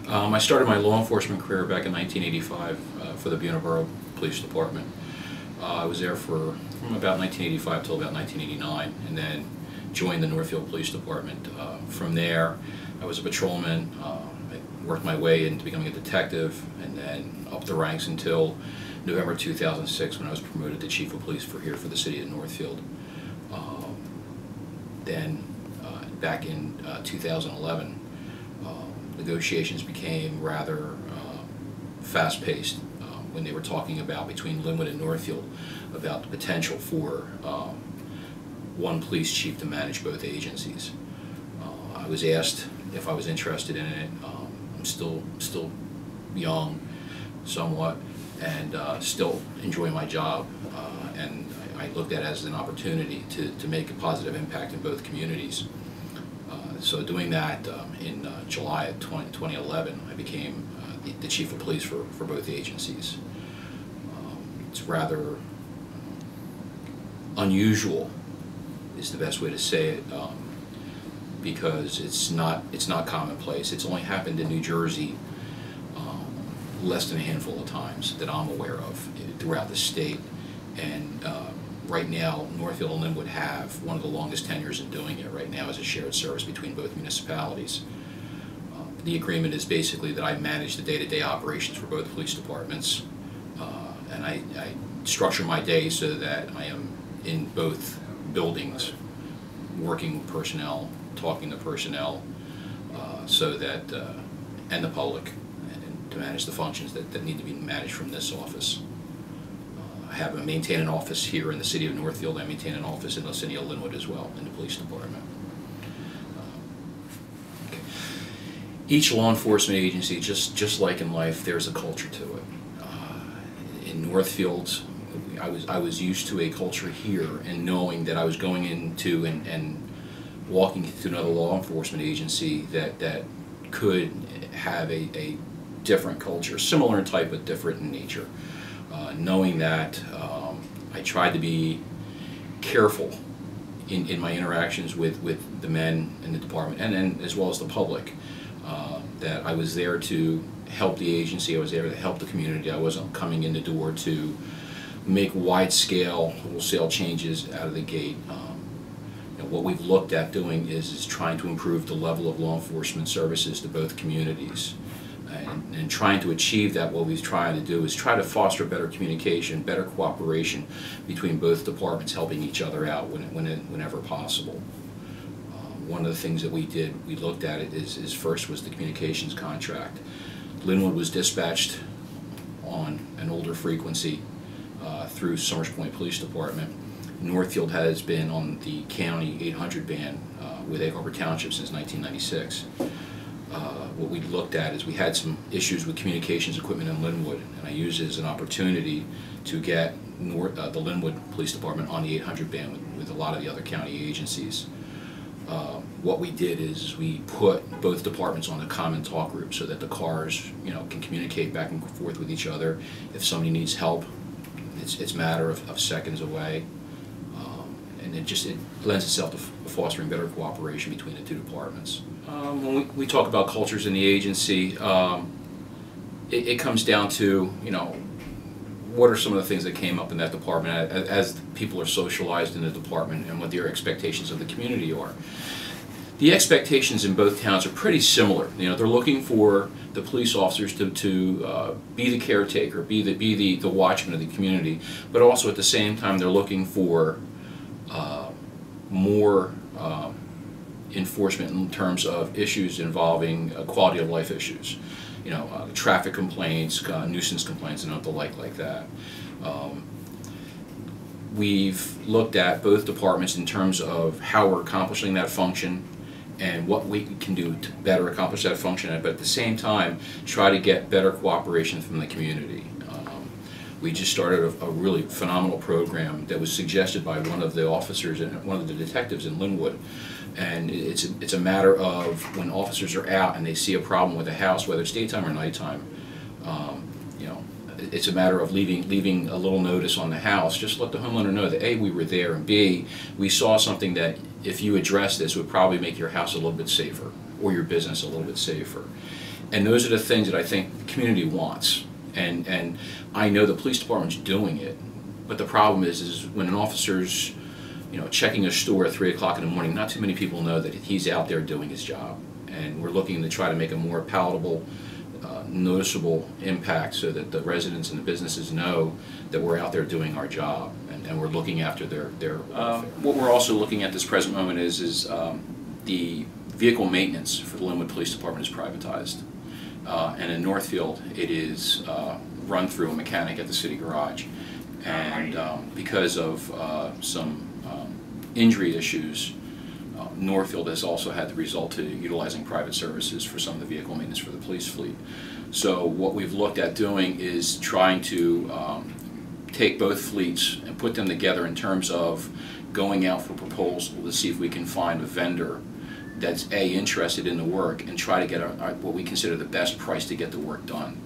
I started my law enforcement career back in 1985 for the Buena Borough Police Department. I was there from about 1985 till about 1989, and then joined the Northfield Police Department. From there, I was a patrolman. I worked my way into becoming a detective, and then up the ranks until November 2006, when I was promoted to Chief of Police for the city of Northfield. Then, back in 2011, negotiations became rather fast-paced when they were talking about, between Linwood and Northfield, about the potential for one police chief to manage both agencies. I was asked if I was interested in it. I'm still young, somewhat, and still enjoy my job, and I looked at it as an opportunity to make a positive impact in both communities. So doing that in July of 2011, I became the Chief of Police for both agencies. It's rather unusual, is the best way to say it, because it's not commonplace. It's only happened in New Jersey less than a handful of times that I'm aware of throughout the state, and right now Northfield and Linwood have one of the longest tenures in doing it right now as a shared service between both municipalities. The agreement is basically that I manage the day-to-day operations for both police departments, and I structure my day so that I am in both buildings, working with personnel, talking to personnel, so that, and the public, and to manage the functions that need to be managed from this office. I maintain an office here in the city of Northfield. I maintain an office in the city of Linwood as well, in the police department. Okay. Each law enforcement agency, just like in life, there's a culture to it. In Northfield, I was used to a culture here, and knowing that I was going into and walking into another law enforcement agency that could have a different culture, similar in type but different in nature. Knowing that, I tried to be careful in my interactions with the men in the department, and then as well as the public, that I was there to help the agency, I was there to help the community. I wasn't coming in the door to make wide-scale, wholesale changes out of the gate. What we've looked at doing is trying to improve the level of law enforcement services to both communities. And trying to achieve that, what we've tried to do is try to foster better communication, better cooperation between both departments, helping each other out whenever possible. One of the things that we looked at it is first was the communications contract. Linwood was dispatched on an older frequency through Summers Point Police Department. Northfield has been on the county 800 band with Egg Harbor Township since 1996. What we looked at is we had some issues with communications equipment in Linwood, and I used it as an opportunity to get the Linwood Police Department on the 800 band with a lot of the other county agencies. What we did is we put both departments on a common talk group so that the cars, can communicate back and forth with each other. If somebody needs help, it's a matter of seconds away. And it lends itself to fostering better cooperation between the two departments. When we talk about cultures in the agency, it comes down to, what are some of the things that came up in that department as people are socialized in the department and what their expectations of the community are. The expectations in both towns are pretty similar. They're looking for the police officers to be the caretaker, be the watchman of the community, but also at the same time they're looking for more enforcement in terms of issues involving quality of life issues, traffic complaints, nuisance complaints, and the like that. We've looked at both departments in terms of how we're accomplishing that function and what we can do to better accomplish that function, but at the same time try to get better cooperation from the community. We just started a really phenomenal program that was suggested by one of the officers and one of the detectives in Linwood. And it's a matter of when officers are out and they see a problem with a house, whether it's daytime or nighttime, it's a matter of leaving a little notice on the house. Just let the homeowner know that A, we were there, and B, we saw something that if you address this would probably make your house a little bit safer or your business a little bit safer. And those are the things that I think the community wants. And I know the police department's doing it, but the problem is when an officer's checking a store at 3 o'clock in the morning, not too many people know that he's out there doing his job. And we're looking to try to make a more palatable, noticeable impact so that the residents and the businesses know that we're out there doing our job and we're looking after their welfare. What we're also looking at this present moment is the vehicle maintenance for the Linwood Police Department is privatized. And in Northfield, it is run through a mechanic at the city garage. And because of some injury issues, Northfield has also had the result to utilizing private services for some of the vehicle maintenance for the police fleet. So what we've looked at doing is trying to take both fleets and put them together in terms of going out for proposal to see if we can find a vendor that's interested in the work and try to get what we consider the best price to get the work done.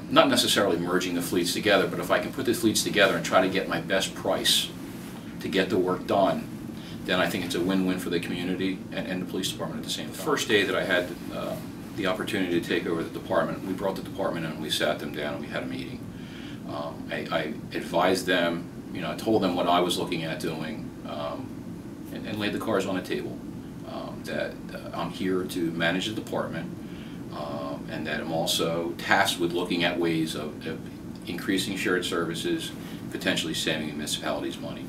Not necessarily merging the fleets together, but if I can put the fleets together and try to get my best price to get the work done, then I think it's a win-win for the community and the police department at the same time. The first day that I had the opportunity to take over the department, we brought the department in and we sat them down and we had a meeting. I advised them, I told them what I was looking at doing and laid the cards on the table. That I'm here to manage the department and that I'm also tasked with looking at ways of increasing shared services, potentially saving the municipalities money.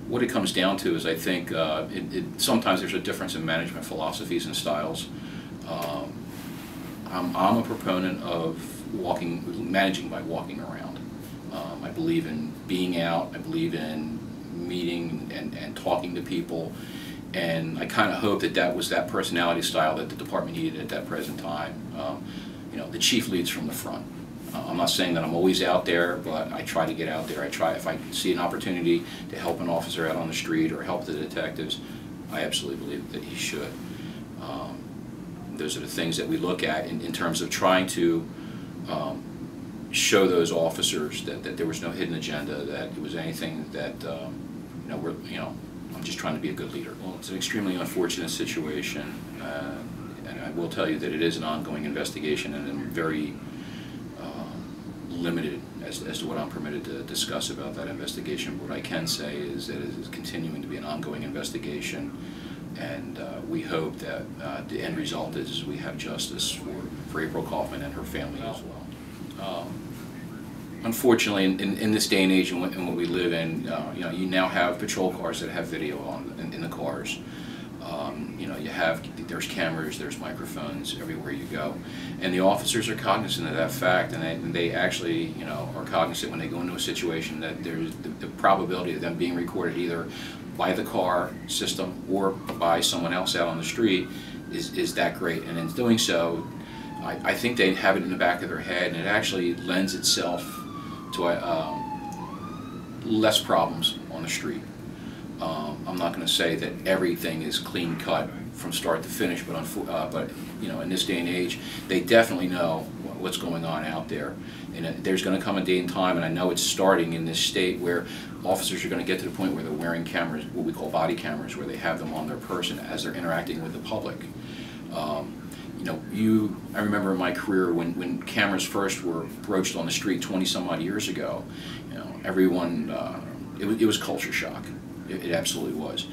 What it comes down to is I think sometimes there's a difference in management philosophies and styles. I'm a proponent of managing by walking around. I believe in being out, I believe in meeting and talking to people, and I kind of hope that was that personality style that the department needed at that present time. The chief leads from the front. I'm not saying that I'm always out there, but I try to get out there. If I see an opportunity to help an officer out on the street or help the detectives, I absolutely believe that he should. Those are the things that we look at in terms of trying to show those officers that there was no hidden agenda, that it was anything that I'm just trying to be a good leader. Well, it's an extremely unfortunate situation, and I will tell you that it is an ongoing investigation, and I'm very limited as to what I'm permitted to discuss about that investigation. What I can say is that it is continuing to be an ongoing investigation, and we hope that the end result is we have justice for April Kaufman and her family as well. Unfortunately, in this day and age and what we live in, you now have patrol cars that have video in the cars. There's cameras, there's microphones everywhere you go, and the officers are cognizant of that fact, and they actually, are cognizant when they go into a situation that there's the probability of them being recorded either by the car system or by someone else out on the street is that great, and in doing so, I think they have it in the back of their head, and it actually lends itself to less problems on the street. I'm not going to say that everything is clean cut from start to finish, but in this day and age, they definitely know what's going on out there. And there's going to come a day and time, and I know it's starting in this state, where officers are going to get to the point where they're wearing cameras, what we call body cameras, where they have them on their person as they're interacting with the public. I remember in my career when cameras first were broached on the street 20 some odd years ago, everyone, it was culture shock. It absolutely was.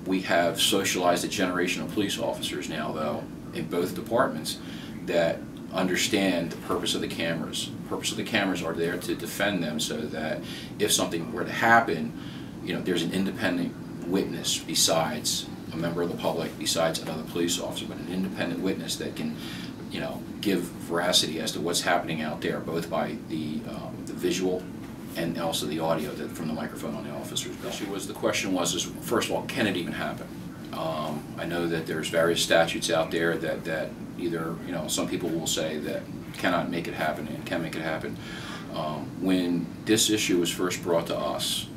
We have socialized a generation of police officers now, though, in both departments that understand the purpose of the cameras. The purpose of the cameras are there to defend them so that if something were to happen, there's an independent witness besides a member of the public, besides another police officer, but an independent witness that can, give veracity as to what's happening out there, both by the visual and also the audio from the microphone on the officer's belt. The question was, first of all, can it even happen? I know that there's various statutes out there that either, some people will say that cannot make it happen and can make it happen. When this issue was first brought to us,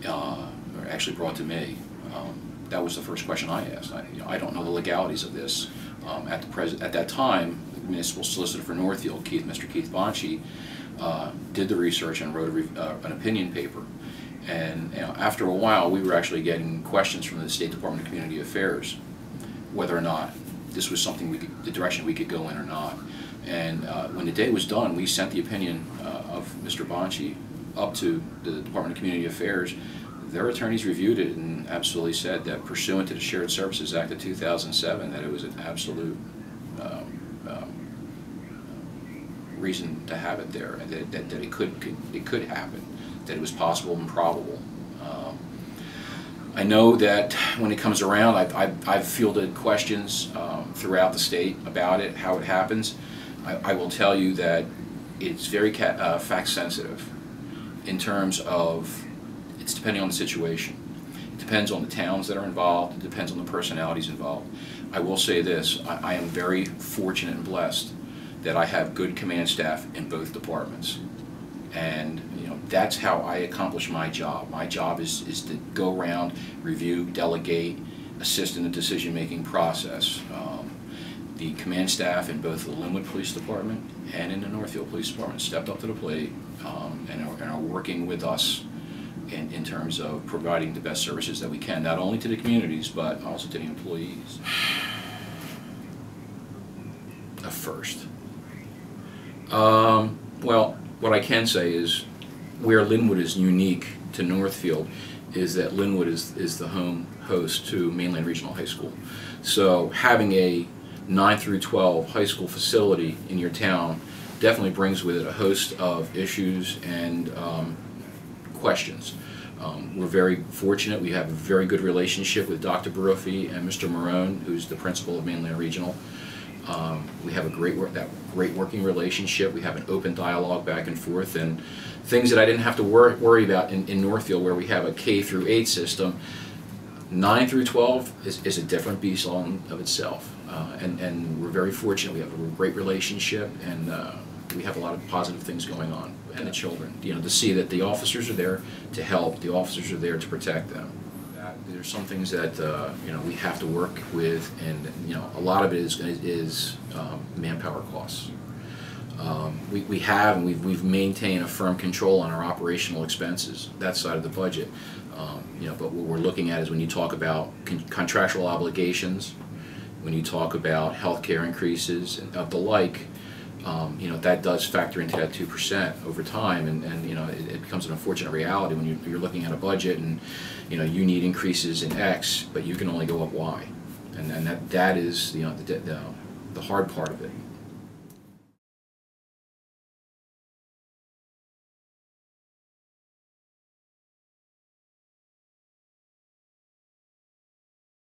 or actually brought to me, that was the first question I asked. I don't know the legalities of this. At that time, the municipal solicitor for Northfield, Mr. Keith Bonci, did the research and wrote an opinion paper. And after a while, we were actually getting questions from the State Department of Community Affairs whether or not this was something the direction we could go in or not. And when the day was done, we sent the opinion of Mr. Bonci up to the Department of Community Affairs. Their attorneys reviewed it and absolutely said that pursuant to the Shared Services Act of 2007, that it was an absolute reason to have it there, and that it could happen, that it was possible and probable. I know that when it comes around, I've fielded questions throughout the state about it, how it happens. I will tell you that it's very fact sensitive in terms of, it's depending on the situation. It depends on the towns that are involved. It depends on the personalities involved. I will say this, I am very fortunate and blessed that I have good command staff in both departments. And that's how I accomplish my job. My job is to go around, review, delegate, assist in the decision-making process. The command staff in both the Linwood Police Department and in the Northfield Police Department stepped up to the plate and are working with us in terms of providing the best services that we can, not only to the communities, but also to the employees. A first. Well, what I can say is where Linwood is unique to Northfield is that Linwood is the home host to Mainland Regional High School. So having a 9 through 12 high school facility in your town definitely brings with it a host of issues and questions. We're very fortunate. We have a very good relationship with Dr. Baroffi and Mr. Marone, who's the principal of Mainland Regional. We have a great working relationship. We have an open dialogue back and forth, and things that I didn't have to worry about in Northfield, where we have a K through 8 system. 9 through 12 is a different beast on of itself, and we're very fortunate. We have a great relationship, and we have a lot of positive things going on, and the children, to see that the officers are there to help, the officers are there to protect them. There's some things that we have to work with, and a lot of it is manpower costs. We have and we've maintained a firm control on our operational expenses, that side of the budget. But what we're looking at is when you talk about contractual obligations, when you talk about health care increases and of the like, that does factor into that 2% over time, and it becomes an unfortunate reality when you're looking at a budget and you need increases in X, but you can only go up Y, and that is the hard part of it.